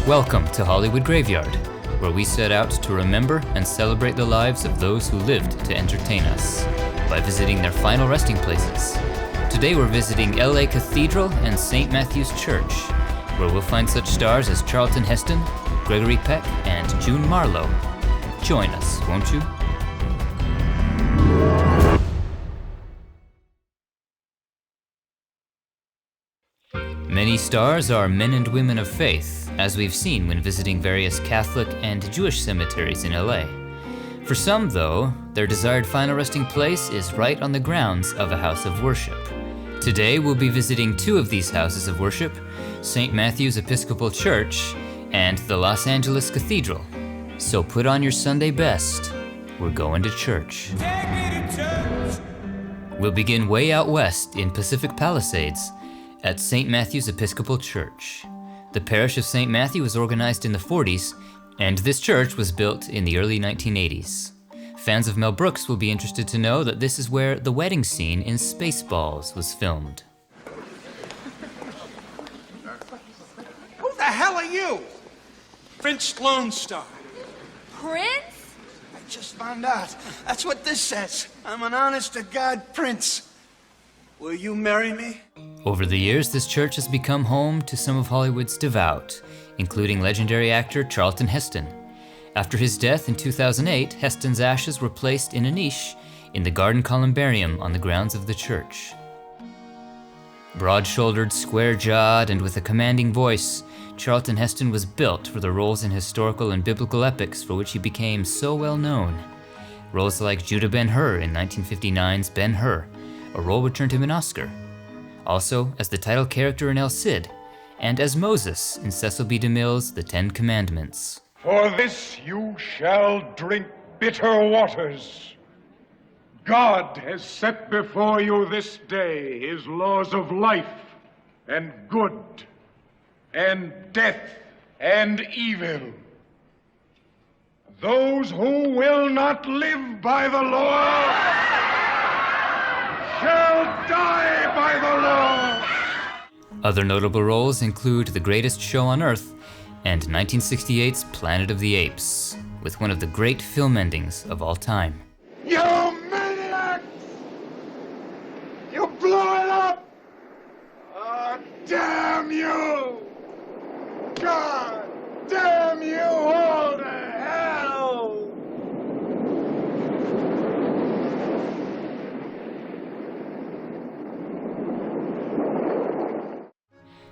Welcome to Hollywood Graveyard, where we set out to remember and celebrate the lives of those who lived to entertain us by visiting their final resting places. Today we're visiting LA Cathedral and St. Matthew's Church, where we'll find such stars as Charlton Heston, Gregory Peck, and June Marlowe. Join us, won't you? Many stars are men and women of faith, as we've seen when visiting various Catholic and Jewish cemeteries in LA. For some, though, their desired final resting place is right on the grounds of a house of worship. Today we'll be visiting two of these houses of worship, St. Matthew's Episcopal Church and the Los Angeles Cathedral. So put on your Sunday best, we're going to church. Take me to church. We'll begin way out west in Pacific Palisades at St. Matthew's Episcopal Church. The parish of St. Matthew was organized in the 40s, and this church was built in the early 1980s. Fans of Mel Brooks will be interested to know that this is where the wedding scene in Spaceballs was filmed. Who the hell are you? Prince Lone Star. Prince? I just found out. That's what this says. I'm an honest-to-God prince. Will you marry me? Over the years, this church has become home to some of Hollywood's devout, including legendary actor Charlton Heston. After his death in 2008, Heston's ashes were placed in a niche in the Garden Columbarium on the grounds of the church. Broad-shouldered, square-jawed, and with a commanding voice, Charlton Heston was built for the roles in historical and biblical epics for which he became so well known. Roles like Judah Ben-Hur in 1959's Ben-Hur, a role which earned him an Oscar. Also as the title character in El Cid, and as Moses in Cecil B. DeMille's The Ten Commandments. For this you shall drink bitter waters. God has set before you this day his laws of life and good and death and evil. Those who will not live by the law shall die by the law. Other notable roles include The Greatest Show on Earth and 1968's Planet of the Apes, with one of the great film endings of all time. You maniacs! You blew it up! Oh, damn you! God damn you all to hell!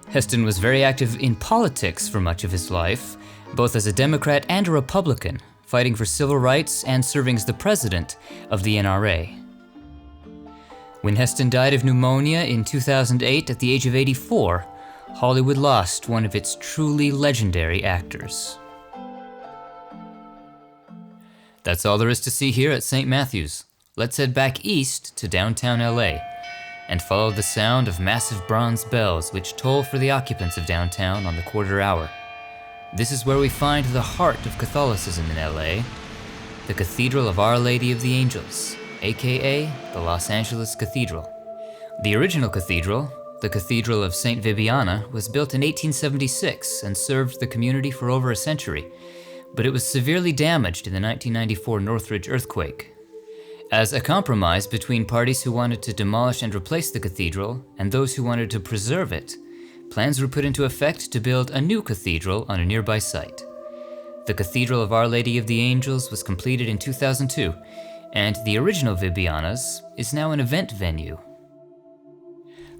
Heston was very active in politics for much of his life, both as a Democrat and a Republican, fighting for civil rights and serving as the president of the NRA. When Heston died of pneumonia in 2008 at the age of 84, Hollywood lost one of its truly legendary actors. That's all there is to see here at St. Matthew's. Let's head back east to downtown LA and follow the sound of massive bronze bells which toll for the occupants of downtown on the quarter hour. This is where we find the heart of Catholicism in LA, the Cathedral of Our Lady of the Angels, aka the Los Angeles Cathedral. The original cathedral, the Cathedral of St. Vibiana, was built in 1876 and served the community for over a century, but it was severely damaged in the 1994 Northridge earthquake. As a compromise between parties who wanted to demolish and replace the cathedral and those who wanted to preserve it, plans were put into effect to build a new cathedral on a nearby site. The Cathedral of Our Lady of the Angels was completed in 2002, and the original Vibiana's is now an event venue.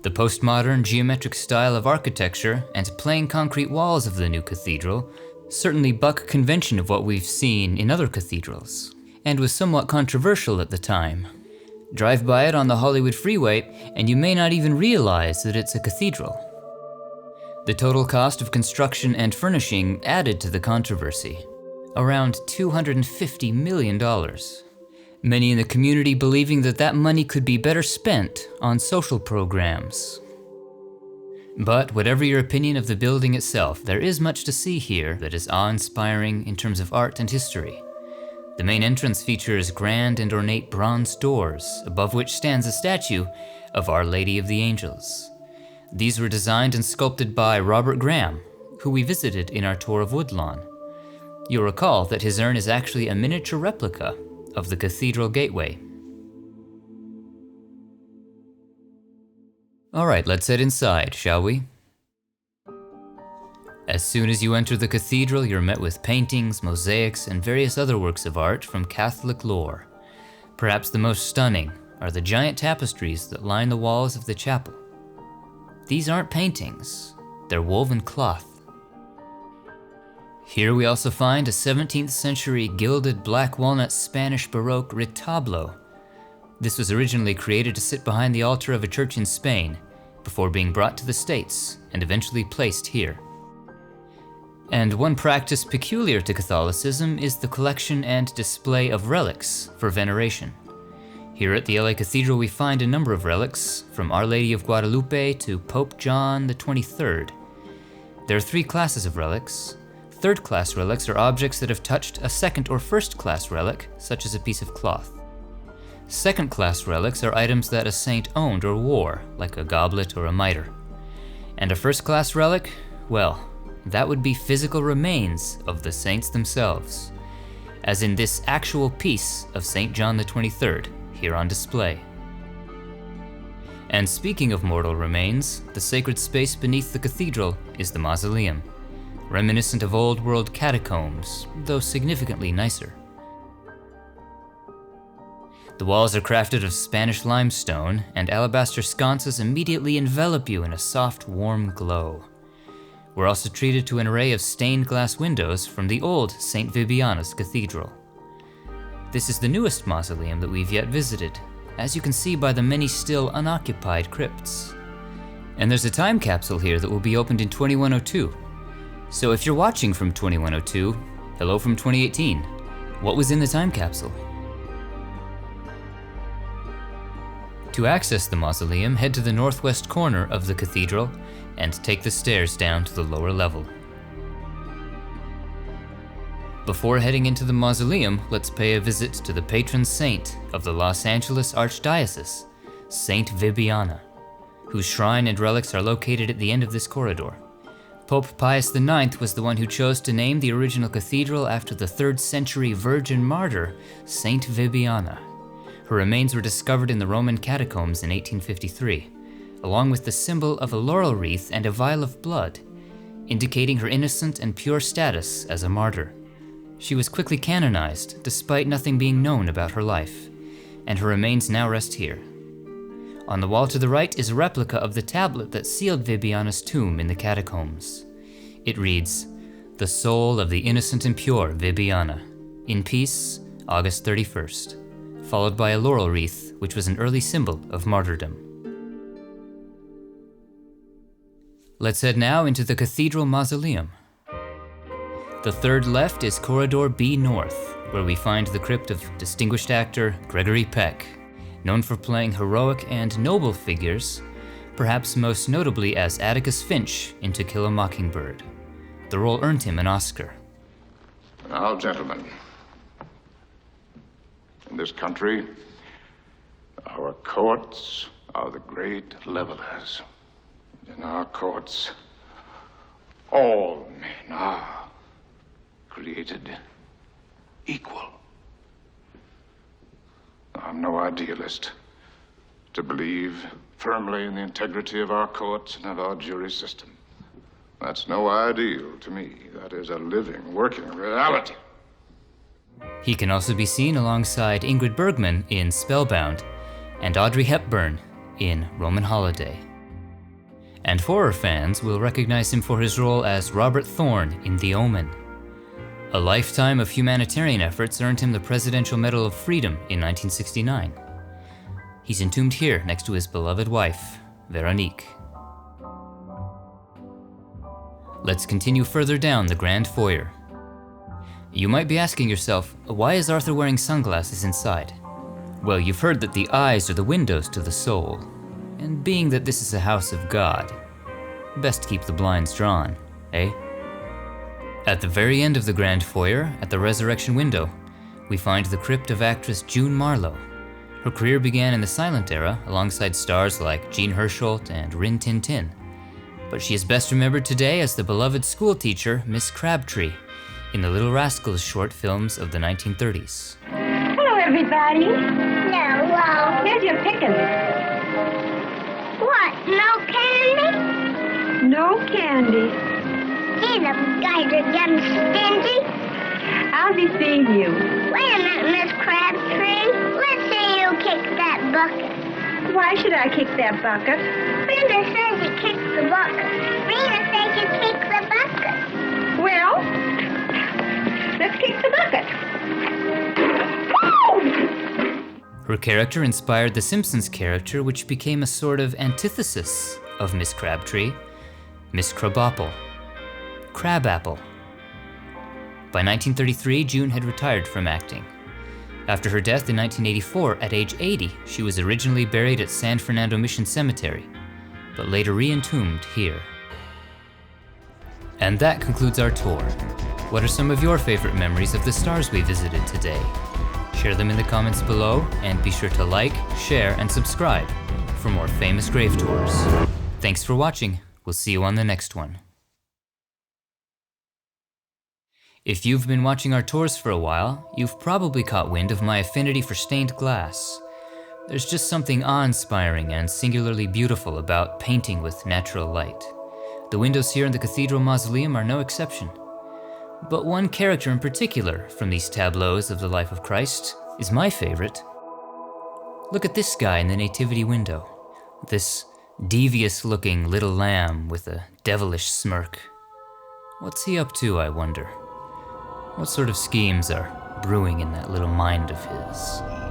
The postmodern geometric style of architecture and plain concrete walls of the new cathedral certainly buck convention of what we've seen in other cathedrals, and was somewhat controversial at the time. Drive by it on the Hollywood freeway, and you may not even realize that it's a cathedral. The total cost of construction and furnishing added to the controversy, around $250 million. Many in the community believing that that money could be better spent on social programs. But whatever your opinion of the building itself, there is much to see here that is awe-inspiring in terms of art and history. The main entrance features grand and ornate bronze doors, above which stands a statue of Our Lady of the Angels. These were designed and sculpted by Robert Graham, who we visited in our tour of Woodlawn. You'll recall that his urn is actually a miniature replica of the cathedral gateway. All right, let's head inside, shall we? As soon as you enter the cathedral, you're met with paintings, mosaics, and various other works of art from Catholic lore. Perhaps the most stunning are the giant tapestries that line the walls of the chapel. These aren't paintings, they're woven cloth. Here we also find a 17th century gilded black walnut Spanish Baroque retablo. This was originally created to sit behind the altar of a church in Spain, before being brought to the States and eventually placed here. And one practice peculiar to Catholicism is the collection and display of relics for veneration. Here at the LA Cathedral we find a number of relics, from Our Lady of Guadalupe to Pope John XXIII. There are three classes of relics. Third-class relics are objects that have touched a second or first-class relic, such as a piece of cloth. Second-class relics are items that a saint owned or wore, like a goblet or a mitre. And a first-class relic? Well, that would be physical remains of the saints themselves, as in this actual piece of St. John XXIII, here on display. And speaking of mortal remains, the sacred space beneath the cathedral is the mausoleum, reminiscent of old world catacombs, though significantly nicer. The walls are crafted of Spanish limestone, and alabaster sconces immediately envelop you in a soft, warm glow. We're also treated to an array of stained glass windows from the old St. Vibiana's Cathedral. This is the newest mausoleum that we've yet visited, as you can see by the many still unoccupied crypts. And there's a time capsule here that will be opened in 2102. So if you're watching from 2102, hello from 2018. What was in the time capsule? To access the mausoleum, head to the northwest corner of the cathedral and take the stairs down to the lower level. Before heading into the mausoleum, let's pay a visit to the patron saint of the Los Angeles Archdiocese, Saint Vibiana, whose shrine and relics are located at the end of this corridor. Pope Pius IX was the one who chose to name the original cathedral after the 3rd century virgin martyr, Saint Vibiana. Her remains were discovered in the Roman catacombs in 1853, along with the symbol of a laurel wreath and a vial of blood, indicating her innocent and pure status as a martyr. She was quickly canonized, despite nothing being known about her life, and her remains now rest here. On the wall to the right is a replica of the tablet that sealed Vibiana's tomb in the catacombs. It reads, "The soul of the innocent and pure Vibiana. In peace, August 31st." Followed by a laurel wreath, which was an early symbol of martyrdom. Let's head now into the Cathedral Mausoleum. The third left is Corridor B North, where we find the crypt of distinguished actor Gregory Peck, known for playing heroic and noble figures, perhaps most notably as Atticus Finch in To Kill a Mockingbird. The role earned him an Oscar. Now, gentlemen, in this country, our courts are the great levelers. In our courts, all men are created equal. I'm no idealist to believe firmly in the integrity of our courts and of our jury system. That's no ideal to me. That is a living, working reality. He can also be seen alongside Ingrid Bergman in Spellbound and Audrey Hepburn in Roman Holiday. And horror fans will recognize him for his role as Robert Thorne in The Omen. A lifetime of humanitarian efforts earned him the Presidential Medal of Freedom in 1969. He's entombed here next to his beloved wife, Veronique. Let's continue further down the grand foyer. You might be asking yourself, why is Arthur wearing sunglasses inside? Well, you've heard that the eyes are the windows to the soul, and being that this is a house of God, best keep the blinds drawn, eh? At the very end of the grand foyer, at the resurrection window, we find the crypt of actress June Marlowe. Her career began in the silent era alongside stars like Jean Hersholt and Rin Tin Tin. but she is best remembered today as the beloved schoolteacher, Miss Crabtree, in the Little Rascals short films of the 1930s. Hello, everybody. Hello. Here's your pickings. What? No candy? No candy. Gee, the guys are getting stingy. I'll deceive you. Wait a minute, Miss Crabtree. Let's see you kick that bucket. Why should I kick that bucket? Brenda says you kick the bucket. Rena says you kick the bucket. Well, let's kick the bucket. Her character inspired The Simpsons character, which became a sort of antithesis of Miss Crabtree, Miss Crabapple. Crabapple. By 1933, June had retired from acting. After her death in 1984, at age 80, she was originally buried at San Fernando Mission Cemetery, but later re-entombed here. And that concludes our tour. What are some of your favorite memories of the stars we visited today? Share them in the comments below, and be sure to like, share, and subscribe for more famous grave tours. Thanks for watching. We'll see you on the next one. If you've been watching our tours for a while, you've probably caught wind of my affinity for stained glass. There's just something awe-inspiring and singularly beautiful about painting with natural light. The windows here in the Cathedral Mausoleum are no exception. But one character in particular from these tableaus of the life of Christ is my favorite. Look at this guy in the Nativity window. This devious-looking little lamb with a devilish smirk. What's he up to, I wonder? What sort of schemes are brewing in that little mind of his?